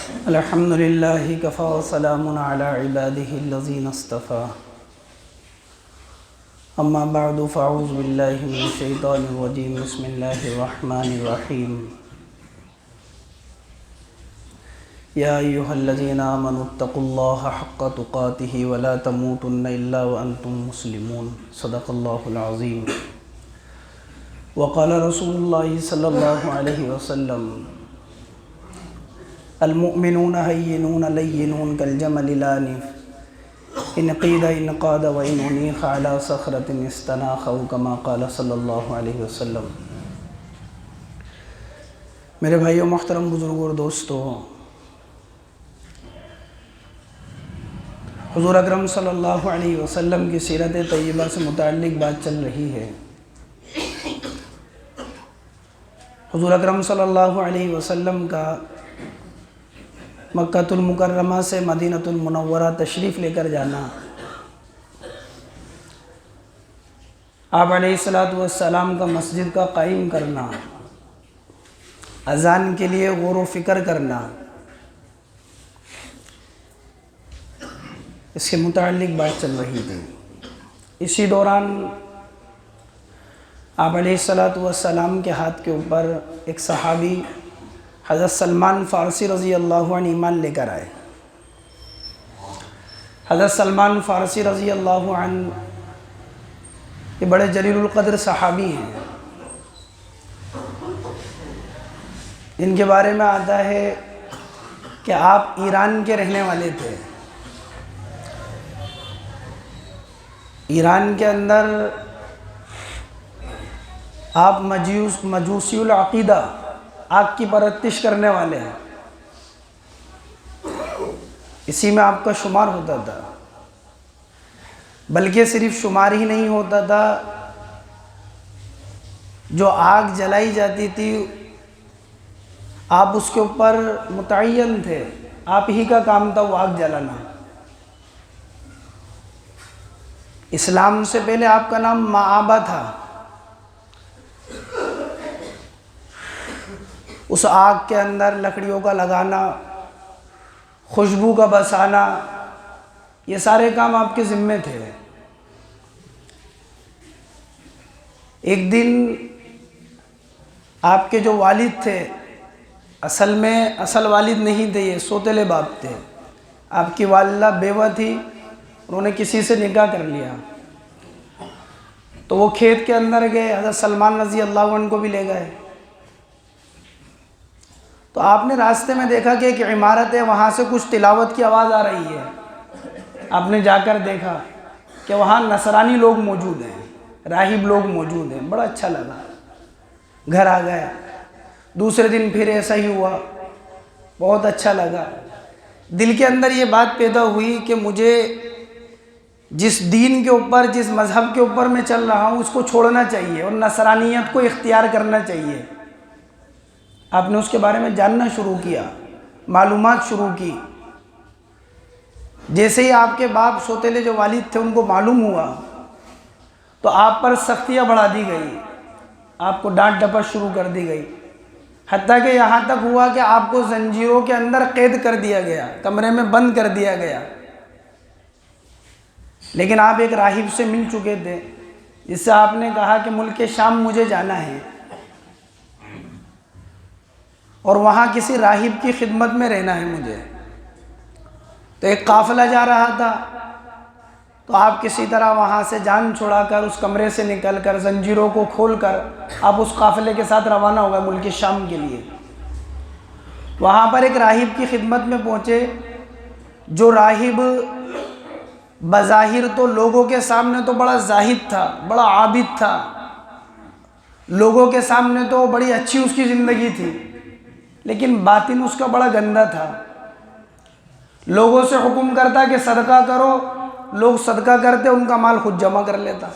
الحمد للہ کفا وسلام علی عباده الذین اصطفى اما بعد فاعوذ باللہ من الشیطان الرجیم بسم اللہ الرحمن الرحیم یا ایہا الذین آمنوا اتقوا اللہ حق تقاته ولا تموتن الا وانتم مسلمون صدق اللہ العظیم وقال رسول اللہ صلی اللہ علیہ وسلم المؤمنون هينون لينون كالجمل الآنف إن قيد إن قاد وإن أنيخ على صخرة استناخ كما قال صلی اللہ علیہ وسلم۔ میرے بھائیو، محترم بزرگوں اور دوستو، حضور اکرم صلی اللہ علیہ وسلم کی سیرت طیبہ سے متعلق بات چل رہی ہے۔ حضور اکرم صلی اللہ علیہ وسلم کا مکہ المکرمہ سے مدینہ المنورہ تشریف لے کر جانا، آپ علیہ السلام کا مسجد کا قائم کرنا، اذان کے لیے غور و فکر کرنا، اس کے متعلق بات چل رہی تھی۔ اسی دوران آپ علیہ السلام کے ہاتھ کے اوپر ایک صحابی حضرت سلمان فارسی رضی اللہ عنہ ایمان لے کر آئے۔ حضرت سلمان فارسی رضی اللہ عنہ یہ بڑے جلیل القدر صحابی ہیں۔ ان کے بارے میں آتا ہے کہ آپ ایران کے رہنے والے تھے۔ ایران کے اندر آپ مجوسی العقیدہ، آگ کی پرستش کرنے والے ہیں، اسی میں آپ کا شمار ہوتا تھا۔ بلکہ صرف شمار ہی نہیں ہوتا تھا، جو آگ جلائی جاتی تھی آپ اس کے اوپر متعین تھے، آپ ہی کا کام تھا وہ آگ جلانا۔ اسلام سے پہلے آپ کا نام معابہ تھا۔ اس آگ کے اندر لکڑیوں کا لگانا، خوشبو کا بسانا، یہ سارے کام آپ کے ذمے تھے۔ ایک دن آپ کے جو والد تھے، اصل والد نہیں تھے، یہ سوتیلے باپ تھے۔ آپ کی والدہ بیوہ تھی، انہوں نے کسی سے نکاح کر لیا، تو وہ کھیت کے اندر گئے، حضرت سلمان رضی اللہ عنہ کو بھی لے گئے۔ تو آپ نے راستے میں دیکھا کہ ایک عمارت ہے، وہاں سے کچھ تلاوت کی آواز آ رہی ہے۔ آپ نے جا کر دیکھا کہ وہاں نصرانی لوگ موجود ہیں، راہب لوگ موجود ہیں، بڑا اچھا لگا، گھر آ گئے۔ دوسرے دن پھر ایسا ہی ہوا، بہت اچھا لگا۔ دل کے اندر یہ بات پیدا ہوئی کہ مجھے جس دین کے اوپر، جس مذہب کے اوپر میں چل رہا ہوں، اس کو چھوڑنا چاہیے اور نصرانیت کو اختیار کرنا چاہیے۔ آپ نے اس کے بارے میں جاننا شروع کیا، معلومات شروع کی۔ جیسے ہی آپ کے باپ سوتیلے جو والد تھے ان کو معلوم ہوا تو آپ پر سختیاں بڑھا دی گئی، آپ کو ڈانٹ ڈپٹ شروع کر دی گئی، حتیٰ کہ یہاں تک ہوا کہ آپ کو زنجیروں کے اندر قید کر دیا گیا، کمرے میں بند کر دیا گیا۔ لیکن آپ ایک راہب سے مل چکے تھے، جس سے آپ نے کہا کہ ملک شام مجھے جانا ہے اور وہاں کسی راہب کی خدمت میں رہنا ہے مجھے۔ تو ایک قافلہ جا رہا تھا، تو آپ کسی طرح وہاں سے جان چھڑا کر، اس کمرے سے نکل کر، زنجیروں کو کھول کر آپ اس قافلے کے ساتھ روانہ ہو گئے ملک شام کے لیے۔ وہاں پر ایک راہب کی خدمت میں پہنچے، جو راہب بظاہر تو لوگوں کے سامنے تو بڑا زاہد تھا، بڑا عابد تھا، لوگوں کے سامنے تو بڑی اچھی اس کی زندگی تھی، لیکن باطن اس کا بڑا گندا تھا۔ لوگوں سے حکم کرتا کہ صدقہ کرو، لوگ صدقہ کرتے، ان کا مال خود جمع کر لیتا۔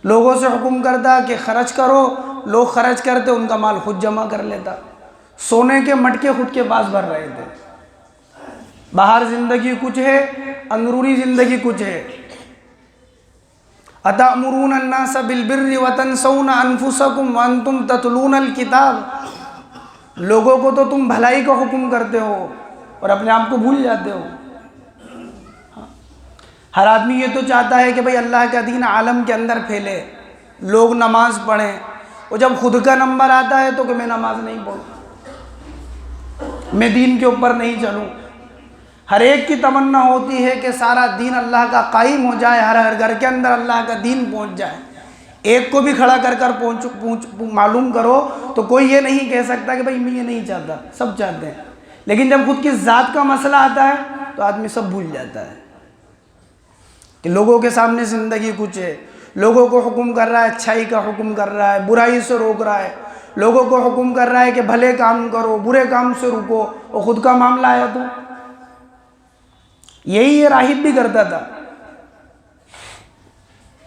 لوگوں سے حکم کرتا کہ خرچ کرو، لوگ خرچ کرتے، ان کا مال خود جمع کر لیتا۔ سونے کے مٹکے خود کے پاس بھر رہے تھے۔ باہر زندگی کچھ ہے، اندرونی زندگی کچھ ہے۔ اتأمرون الناس بالبر وتنسون انفسکم وانتم تتلون الکتاب، لوگوں کو تو تم بھلائی کا حکم کرتے ہو اور اپنے آپ کو بھول جاتے ہو۔ ہر آدمی یہ تو چاہتا ہے کہ بھئی اللہ کا دین عالم کے اندر پھیلے، لوگ نماز پڑھیں، اور جب خود کا نمبر آتا ہے تو کہ میں نماز نہیں پڑھوں، میں دین کے اوپر نہیں چلوں۔ ہر ایک کی تمنا ہوتی ہے کہ سارا دین اللہ کا قائم ہو جائے، ہر گھر کے اندر اللہ کا دین پہنچ جائے۔ ایک کو بھی کھڑا کر کر معلوم کرو تو کوئی یہ نہیں کہہ سکتا کہ بھئی میں یہ نہیں چاہتا، سب چاہتے ہیں۔ لیکن جب خود کی ذات کا مسئلہ آتا ہے تو آدمی سب بھول جاتا ہے کہ لوگوں کے سامنے زندگی کچھ ہے، لوگوں کو حکم کر رہا ہے، اچھائی کا حکم کر رہا ہے، برائی سے روک رہا ہے، لوگوں کو حکم کر رہا ہے کہ بھلے کام کرو، برے کام سے رکو، اور خود کا معاملہ آیا تو یہی یہ راہب بھی کرتا تھا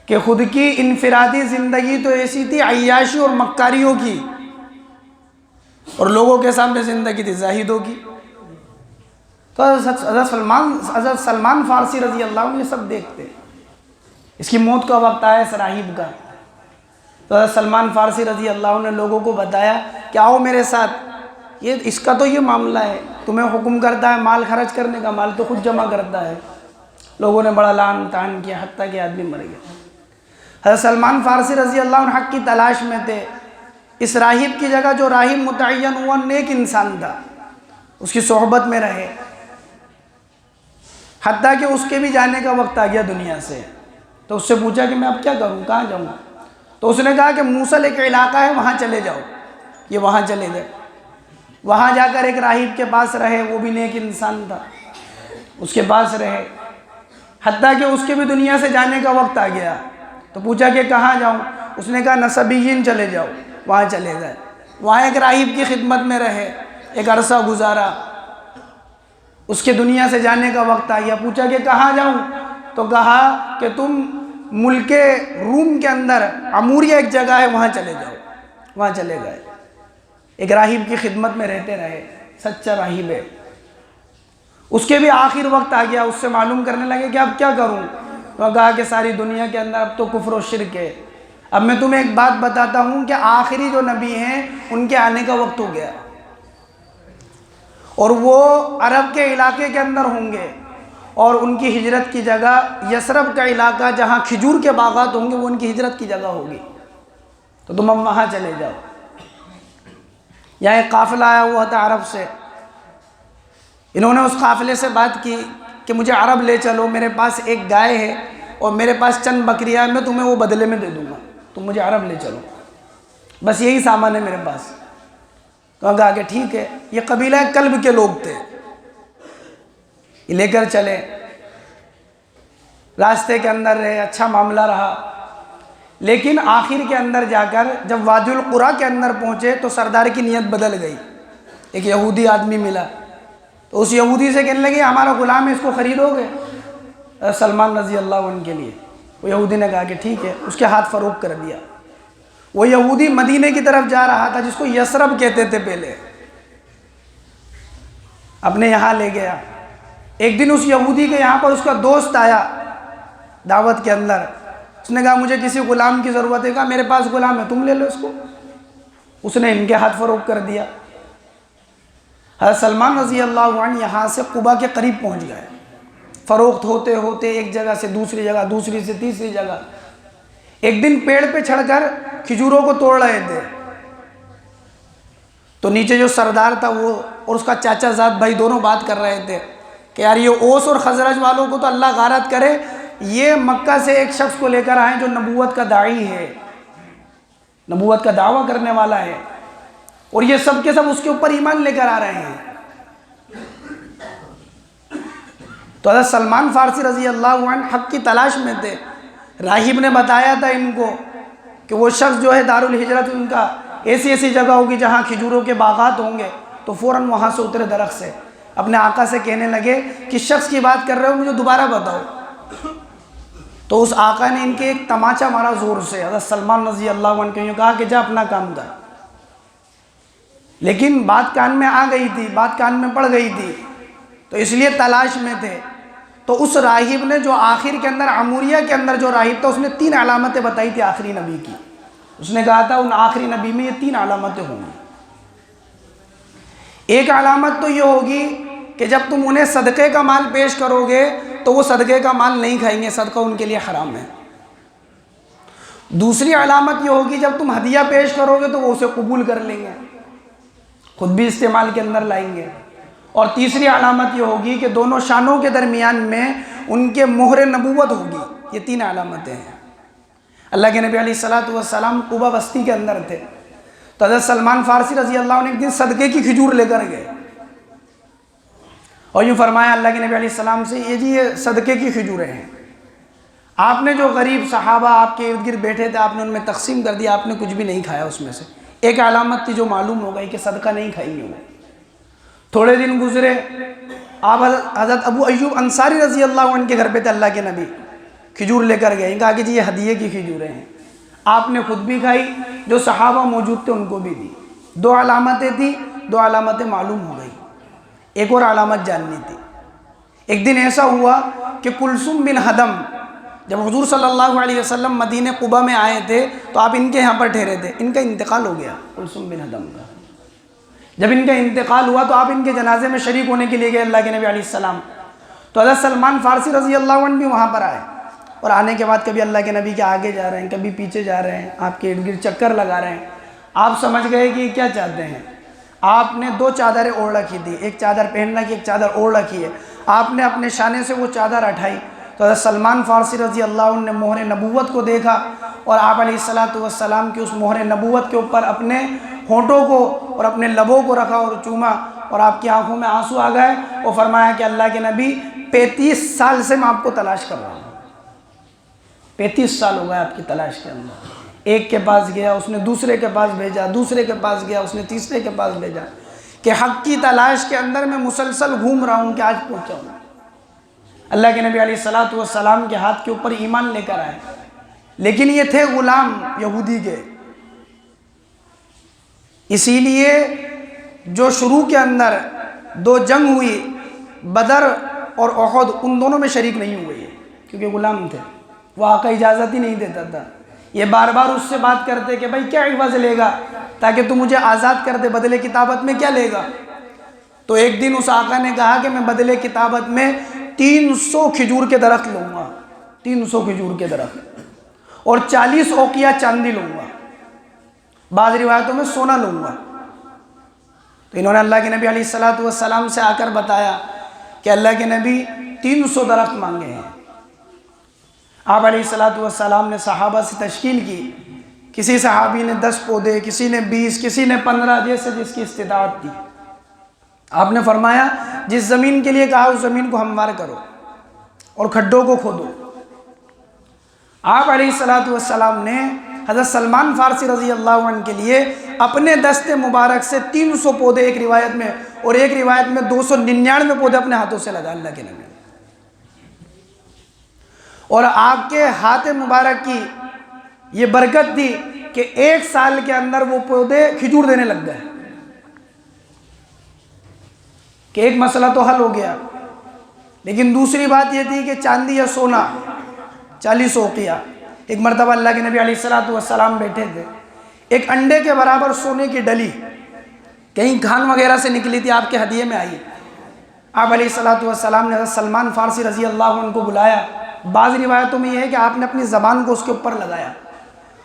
کہ خود کی انفرادی زندگی تو ایسی تھی عیاشی اور مکاریوں کی، اور لوگوں کے سامنے زندگی تھی زاہدوں کی۔ تو حضرت سلمان فارسی رضی اللہ عنہ یہ سب دیکھتے، اس کی موت کا وقت آیا اس راہب کا، تو حضرت سلمان فارسی رضی اللہ عنہ نے لوگوں کو بتایا کہ آؤ میرے ساتھ، اس کا تو یہ معاملہ ہے، تمہیں حکم کرتا ہے مال خرچ کرنے کا، مال تو خود جمع کرتا ہے۔ لوگوں نے بڑا لعن طعن کیا، حتیٰ کہ آدمی مر گیا۔ حضرت سلمان فارسی رضی اللہ عنہ حق کی تلاش میں تھے، اس راہب کی جگہ جو راہب متعین ہوا نیک انسان تھا، اس کی صحبت میں رہے، حتیٰ کہ اس کے بھی جانے کا وقت آ گیا دنیا سے۔ تو اس سے پوچھا کہ میں اب کیا کروں، کہاں جاؤں؟ تو اس نے کہا کہ موصل ایک علاقہ ہے، وہاں چلے جاؤ۔ یہ وہاں چلے گئے، وہاں جا کر ایک راہب کے پاس رہے، وہ بھی نیک انسان تھا، اس کے پاس رہے، حتیٰ کہ اس کے بھی دنیا سے جانے کا وقت آ گیا۔ تو پوچھا کہ کہاں جاؤں؟ اس نے کہا نسبیین چلے جاؤ، وہاں چلے گئے، وہاں ایک راہب کی خدمت میں رہے، ایک عرصہ گزارا، اس کے دنیا سے جانے کا وقت آ گیا۔ پوچھا کہ کہاں جاؤں؟ تو کہا کہ تم ملک روم کے اندر عموریہ ایک جگہ ہے، وہاں چلے جاؤ۔ وہاں چلے گئے، ایک راہب کی خدمت میں رہتے رہے، سچا راہب ہے۔ اس کے بھی آخر وقت آ گیا، اس سے معلوم کرنے لگے کہ اب کیا کروں؟ وہ کہا کہ ساری دنیا کے اندر اب تو کفر و شرک ہے، اب میں تمہیں ایک بات بتاتا ہوں کہ آخری جو نبی ہیں ان کے آنے کا وقت ہو گیا، اور وہ عرب کے علاقے کے اندر ہوں گے، اور ان کی ہجرت کی جگہ یثرب کا علاقہ جہاں کھجور کے باغات ہوں گے وہ ان کی ہجرت کی جگہ ہوگی، تو تم اب وہاں چلے جاؤ۔ یہاں ایک قافلہ آیا ہوا تھا عرب سے، انہوں نے اس قافلے سے بات کی کہ مجھے عرب لے چلو، میرے پاس ایک گائے ہے اور میرے پاس چند بکریاں ہیں، میں تمہیں وہ بدلے میں دے دوں گا، تم مجھے عرب لے چلو، بس یہی سامان ہے میرے پاس۔ تو کہا کہ ٹھیک ہے، یہ قبیلہ کلب کے لوگ تھے، یہ لے کر چلے، راستے کے اندر رہے، اچھا معاملہ رہا، لیکن آخر کے اندر جا کر جب وادی القریٰ کے اندر پہنچے تو سردار کی نیت بدل گئی۔ ایک یہودی آدمی ملا، تو اس یہودی سے کہنے لگے ہمارا غلام ہے، اس کو خریدو گے سلمان رضی اللہ عنہ کے لیے؟ وہ یہودی نے کہا کہ ٹھیک ہے، اس کے ہاتھ فروخت کر دیا۔ وہ یہودی مدینے کی طرف جا رہا تھا، جس کو یثرب کہتے تھے پہلے، اپنے یہاں لے گیا۔ ایک دن اس یہودی کے یہاں پر اس کا دوست آیا دعوت کے اندر، اس نے کہا مجھے کسی غلام کی ضرورت ہے، کہا میرے پاس غلام ہے، تم لے لو اس کو۔ اس نے ان کے ہاتھ فروخت کر دیا۔ حضرت سلمان رضی اللہ عنہ یہاں سے قبا کے قریب پہنچ گئے، فروخت ہوتے ہوتے ایک جگہ سے دوسری جگہ، دوسری سے تیسری جگہ۔ ایک دن پیڑ پہ چڑھ کر کھجوروں کو توڑ رہے تھے، تو نیچے جو سردار تھا وہ اور اس کا چاچا زاد بھائی دونوں بات کر رہے تھے کہ یار یہ اوس اور خزرج والوں کو تو اللہ غارت کرے، یہ مکہ سے ایک شخص کو لے کر آئیں جو نبوت کا داعی ہے، نبوت کا دعویٰ کرنے والا ہے، اور یہ سب کے سب اس کے اوپر ایمان لے کر آ رہے ہیں۔ تو حضرت سلمان فارسی رضی اللہ عنہ حق کی تلاش میں تھے، راہب نے بتایا تھا ان کو کہ وہ شخص جو ہے دارالہجرت ان کا ایسی ایسی جگہ ہوگی جہاں کھجوروں کے باغات ہوں گے، تو فوراً وہاں سے اترے درخت سے، اپنے آقا سے کہنے لگے کہ شخص کی بات کر رہے ہو مجھے دوبارہ بتاؤ۔ تو اس آقا نے ان کے ایک تماچا مارا زور سے، حضرت سلمان رضی اللہ عنہ نے کہا کہ جا اپنا کام کر، لیکن بات کان میں آ گئی تھی، بات کان میں پڑ گئی تھی، تو اس لیے تلاش میں تھے۔ تو اس راہب نے جو آخر کے اندر عموریہ کے اندر جو راہب تھا، اس نے 3 علامتیں بتائی تھی آخری نبی کی، اس نے کہا تھا ان آخری نبی میں یہ 3 علامتیں ہوں گی۔ ایک علامت تو یہ ہوگی کہ جب تم انہیں صدقے کا مال پیش کرو گے تو وہ صدقے کا مال نہیں کھائیں گے، صدقہ ان کے لیے حرام ہے۔ دوسری علامت یہ ہوگی جب تم ہدیہ پیش کرو گے تو وہ اسے قبول کر لیں گے، خود بھی استعمال کے اندر لائیں گے۔ اور تیسری علامت یہ ہوگی کہ دونوں شانوں کے درمیان میں ان کے مہر نبوت ہوگی۔ یہ تین علامتیں ہیں۔ اللہ کے نبی علیہ الصلوۃ والسلام قبا بستی کے اندر تھے، تو حضرت سلمان فارسی رضی اللہ عنہ ایک دن صدقے کی کھجور لے کر گئے اور یوں فرمایا اللہ کے نبی علیہ السلام سے، یہ صدقے کی کھجوریں ہیں، آپ نے جو غریب صحابہ آپ کے ارد گرد بیٹھے تھے آپ نے ان میں تقسیم کر دیا، آپ نے کچھ بھی نہیں کھایا اس میں سے۔ ایک علامت تھی جو معلوم ہو گئی کہ صدقہ نہیں کھائیں گے وہ۔ تھوڑے دن گزرے، آپ حضرت ابو ایوب انصاری رضی اللہ عنہ کے گھر پہ تھے، اللہ کے نبی کھجور لے کر گئے، کہا کہ جی یہ ہدیے کی کھجوریں ہیں، آپ نے خود بھی کھائی، جو صحابہ موجود تھے ان کو بھی دی۔ دو علامتیں تھیں، دو علامتیں معلوم ہو گئی، ایک اور علامت جاننی تھی۔ ایک دن ایسا ہوا کہ کلثوم بن ہدم، جب حضور صلی اللہ علیہ وسلم مدینہ قبا میں آئے تھے تو آپ ان کے یہاں پر ٹھہرے تھے، ان کا انتقال ہو گیا کلثوم بن ہدم کا۔ جب ان کا انتقال ہوا تو آپ ان کے جنازے میں شریک ہونے کے لیے گئے اللہ کے نبی علیہ السلام، تو حضرت سلمان فارسی رضی اللہ عنہ بھی وہاں پر آئے، اور آنے کے بعد کبھی اللہ کے نبی کے آگے جا رہے ہیں، کبھی پیچھے جا رہے ہیں، آپ کے ارد گرد چکر لگا رہے ہیں۔ آپ سمجھ گئے کہ یہ کیا چاہتے ہیں۔ آپ نے دو چادریں اوڑھ رکھی تھی، ایک چادر پہننا کی، ایک چادر اوڑھ رکھی ہے، آپ نے اپنے شانے سے وہ چادر اٹھائی تو حضرت سلمان فارسی رضی اللہ عنہ نے مہر نبوت کو دیکھا، اور آپ علیہ الصلوۃ والسلام کی اس مہر نبوت کے اوپر اپنے ہونٹوں کو اور اپنے لبوں کو رکھا اور چوما، اور آپ کی آنکھوں میں آنسو آ گئے، اور فرمایا کہ اللہ کے نبی 35 سال سے میں آپ کو تلاش کر رہا ہوں، 35 سال ہو گئے آپ کی تلاش کے اندر۔ ایک کے پاس گیا، اس نے دوسرے کے پاس بھیجا، دوسرے کے پاس گیا، اس نے تیسرے کے پاس بھیجا، کہ حق کی تلاش کے اندر میں مسلسل گھوم رہا ہوں کہ آج پہنچا ہوں۔ اللہ کے نبی علیہ الصلوۃ والسلام کے ہاتھ کے اوپر ایمان لے کر آئے، لیکن یہ تھے غلام یہودی کے، اسی لیے جو شروع کے اندر دو جنگ ہوئی، بدر اور احد، ان دونوں میں شریک نہیں ہوئے کیونکہ غلام تھے، وہ آقا اجازت ہی نہیں دیتا تھا۔ یہ بار بار اس سے بات کرتے کہ بھائی کیا عوض لے گا تاکہ تو مجھے آزاد کر دے، بدلے کتابت میں کیا لے گا؟ تو ایک دن اس آقا نے کہا کہ میں بدلے کتابت میں 300 کھجور کے درخت لوں گا، 300 کھجور کے درخت، اور 40 اوقیہ چاندی لوں گا، بعض روایتوں میں سونا لوں گا۔ تو انہوں نے اللہ کے نبی علیہ الصلوۃ والسلام سے آ کر بتایا کہ اللہ کے نبی 300 درخت مانگے ہیں۔ آپ علیہ الصلوۃ والسلام نے صحابہ سے تشکیل کی، کسی صحابی نے 10 پودے، کسی نے 20، کسی نے 15، جیسے جس کی استطاعت تھی۔ آپ نے فرمایا جس زمین کے لیے کہا اس زمین کو ہموار کرو اور کھڈوں کو کھودو۔ آپ علیہ الصلوۃ والسلام نے حضرت سلمان فارسی رضی اللہ عنہ کے لیے اپنے دست مبارک سے 300 پودے ایک روایت میں، اور ایک روایت میں 299 پودے اپنے ہاتھوں سے لگا اللہ کے نبی، اور آپ کے ہاتھ مبارک کی یہ برکت تھی کہ 1 سال کے اندر وہ پودے کھجور دینے لگ گئے، کہ ایک مسئلہ تو حل ہو گیا۔ لیکن دوسری بات یہ تھی کہ چاندی یا سونا 40 اوقیہ۔ ایک مرتبہ اللہ کے نبی علیہ الصلوۃ والسلام بیٹھے تھے، ایک انڈے کے برابر سونے کی ڈلی کہیں کھان وغیرہ سے نکلی تھی، آپ کے ہدیے میں آئی۔ آپ علیہ الصلوۃ والسلام نے حضرت سلمان فارسی رضی اللہ عنہ کو بلایا، بعض روایتوں میں یہ ہے کہ آپ نے اپنی زبان کو اس کے اوپر لگایا،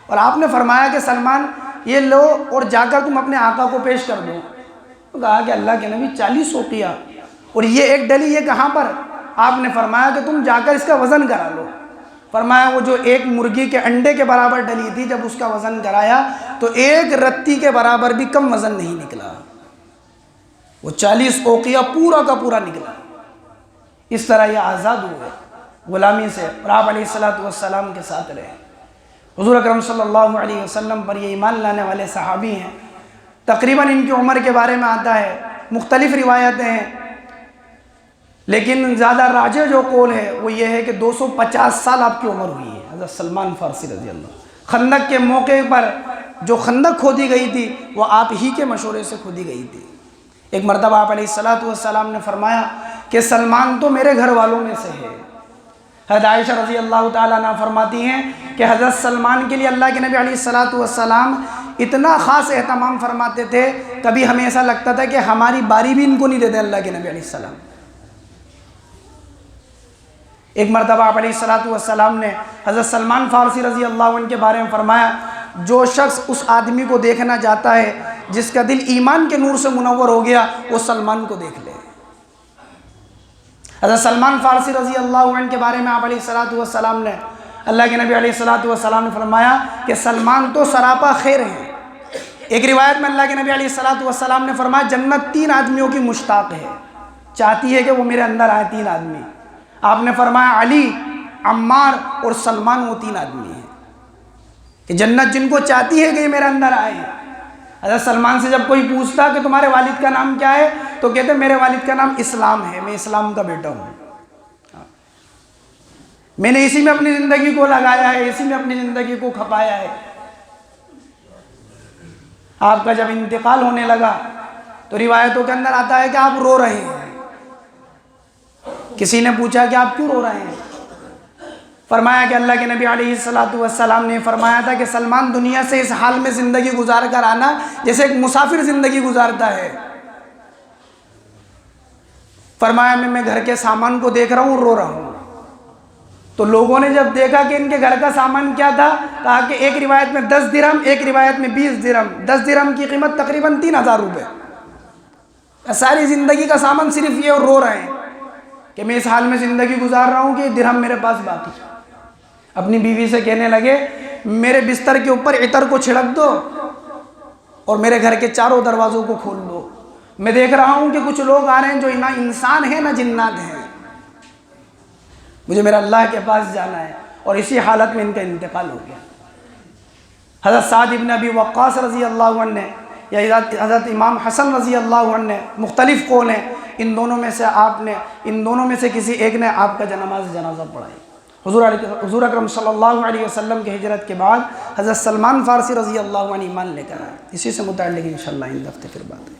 اور آپ نے فرمایا کہ سلمان یہ لو اور جا کر تم اپنے آقا کو پیش کر دو۔ تو کہا کہ اللہ کے نبی 40 اوقیہ اور یہ ایک ڈلی، یہ کہاں پر؟ آپ نے فرمایا کہ تم جا کر اس کا وزن کرا لو۔ فرمایا وہ جو ایک مرغی کے انڈے کے برابر ڈلی تھی، جب اس کا وزن کرایا تو ایک رتی کے برابر بھی کم وزن نہیں نکلا، وہ 40 اوقیہ پورا کا پورا نکلا۔ اس طرح یہ آزاد ہوئے غلامی سے، اور آپ علیہ الصلوۃ والسلام کے ساتھ رہے۔ حضور اکرم صلی اللہ علیہ وسلم پر یہ ایمان لانے والے صحابی ہیں، تقریباً ان کی عمر کے بارے میں آتا ہے، مختلف روایتیں ہیں، لیکن زیادہ راجح جو قول ہے وہ یہ ہے کہ 250 سال آپ کی عمر ہوئی ہے حضرت سلمان فارسی رضی اللہ۔ خندق کے موقع پر جو خندق کھودی گئی تھی وہ آپ ہی کے مشورے سے کھودی گئی تھی۔ ایک مرتبہ آپ علیہ الصلوۃ والسلام نے فرمایا کہ سلمان تو میرے گھر والوں میں سے ہے۔ حضرت عائشہ رضی اللہ تعالیٰ عنہ فرماتی ہیں کہ حضرت سلمان کے لیے اللہ کے نبی علیہ الصلاۃ والسلام اتنا خاص اہتمام فرماتے تھے، کبھی ہمیں ایسا لگتا تھا کہ ہماری باری بھی ان کو نہیں دیتے اللہ کے نبی علیہ السلام۔ ایک مرتبہ آپ علیہ الصلاۃ والسلام نے حضرت سلمان فارسی رضی اللہ عنہ کے بارے میں فرمایا، جو شخص اس آدمی کو دیکھنا چاہتا ہے جس کا دل ایمان کے نور سے منور ہو گیا، وہ سلمان کو دیکھ لے۔ حضرت سلمان فارسی رضی اللہ عنہ کے بارے میں آپ علیہ الصلاۃ والسلام نے، اللہ کے نبی علیہ الصلاۃ والسلام نے فرمایا کہ سلمان تو سراپا خیر ہیں۔ ایک روایت میں اللہ کے نبی علیہ الصلاۃ والسلام نے فرمایا جنت 3 آدمیوں کی مشتاق ہے، چاہتی ہے کہ وہ میرے اندر آئے 3 آدمی۔ آپ نے فرمایا علی، عمار اور سلمان وہ 3 آدمی ہیں کہ جنت جن کو چاہتی ہے کہ یہ میرے اندر آئے۔ حضرت سلمان سے جب کوئی پوچھتا کہ تمہارے والد کا نام کیا ہے تو کہتے میرے والد کا نام اسلام ہے، میں اسلام کا بیٹا ہوں، میں نے اسی میں اپنی زندگی کو لگایا ہے، اسی میں اپنی زندگی کو کھپایا ہے۔ آپ کا جب انتقال ہونے لگا تو روایتوں کے اندر آتا ہے کہ آپ رو رہے ہیں۔ کسی نے پوچھا کہ آپ کیوں رو رہے ہیں؟ فرمایا کہ اللہ کے نبی علیہ الصلاۃ والسلام نے فرمایا تھا کہ سلمان دنیا سے اس حال میں زندگی گزار کر آنا جیسے ایک مسافر زندگی گزارتا ہے۔ فرمایا میں گھر کے سامان کو دیکھ رہا ہوں، رو رہا ہوں۔ تو لوگوں نے جب دیکھا کہ ان کے گھر کا سامان کیا تھا، کہا کہ ایک روایت میں 10 درہم، ایک روایت میں 20 درہم، 10 درہم کی قیمت تقریباً 3000 روپے۔ ساری زندگی کا سامان صرف یہ، اور رو رہے ہیں کہ میں اس حال میں زندگی گزار رہا ہوں کہ درہم میرے پاس باقی۔ اپنی بیوی سے کہنے لگے میرے بستر کے اوپر عطر کو چھڑک دو اور میرے گھر کے چاروں دروازوں کو کھول دو، میں دیکھ رہا ہوں کہ کچھ لوگ آ رہے ہیں جو نہ انسان ہیں نہ جنات ہیں، مجھے میرا اللہ کے پاس جانا ہے۔ اور اسی حالت میں ان کا انتقال ہو گیا۔ حضرت سعد ابن ابی وقاص رضی اللہ عنہ نے یا حضرت امام حسن رضی اللہ عنہ نے، مختلف قول ہیں، ان دونوں میں سے کسی ایک نے آپ کا جنازہ پڑھائی۔ حضور اکرم صلی اللہ علیہ وسلم کی ہجرت کے بعد حضرت سلمان فارسی رضی اللہ عنہ ایمان لے کر آئے۔ اسی سے متعلق انشاءاللہ ان ہفتے پھر بات ہے۔